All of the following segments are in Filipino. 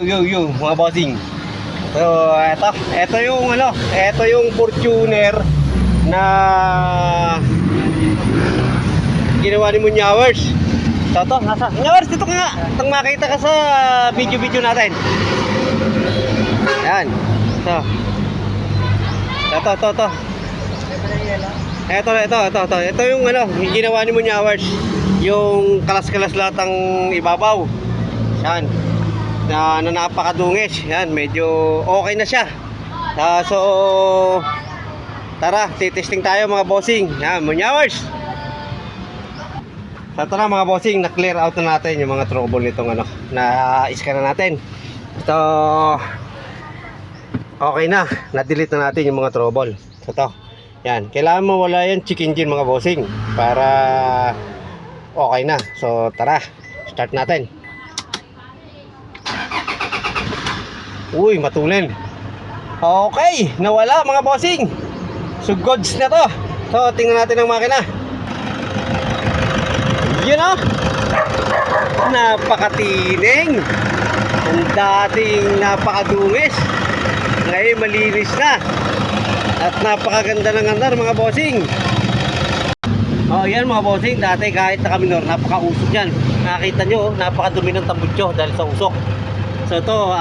Yo, mga bossing. So, ito yung ito yung Fortuner na ginawa ni Munyawers. So, nasa Munyawers, dito ka nga. Itong makita ka sa video natin. Yan. So. Ito yung yung ginawa ni Munyawers. Yung kalas-kalas lahat ang ibabaw. Yan. Na napakadungis. Yan, medyo okay na siya. So tara, titesting tayo mga bossing. Yan, Munyawers. So tara mga bossing, na-clear out na natin yung mga trouble nitong na-scan na natin. Ito okay na, na-delete na natin yung mga trouble. Ito. Yan, kailangan mo wala yan check engine mga bossing para okay na. So tara, start natin. Uy, matulin. Okay, nawala mga bossing. So goods na to. So tingnan natin ang makina. Yun o. Napakatining. Ang dating napakadungis, ngayon malinis na. At napakaganda ng andar mga bossing. Oh, yan mga bossing. Dati kahit nakaminor, napakausok yan. Nakita nyo, napakadumi ng tambutso dahil sa usok. So ito,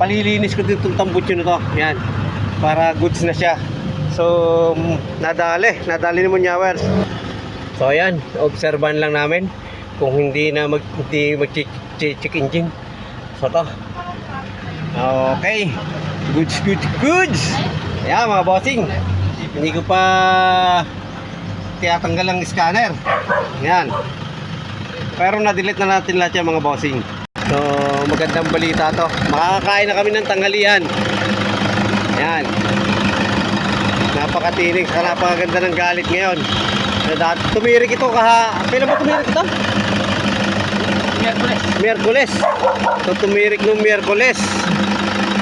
palilinis ko dito itong tambutso na to. Yan, para goods na siya. So, nadali ni Munyawers. So ayan, obserban lang namin kung hindi mag-check engine. So ito. Okay. Goods. Ayan mga bossing. Hindi ko pa tinatanggal ang scanner. Ayan. Pero na-delete na natin lahat yung mga bossing. So magandang balita to. Makakakain na kami ng tanghalian. Ayan. Napakatinig, napakaganda ng galit ngayon. Tumirik ito kailan ba tumirik ito? Miyerkules. So tumirik nung Miyerkules.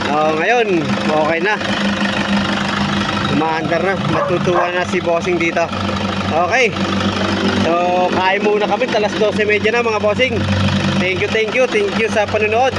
Ngayon, okay na. Umaandar na. Matutuwa na si bossing dito. Okay. So kain muna kami. Alas 12:30 na mga bossing. Thank you sa panonood.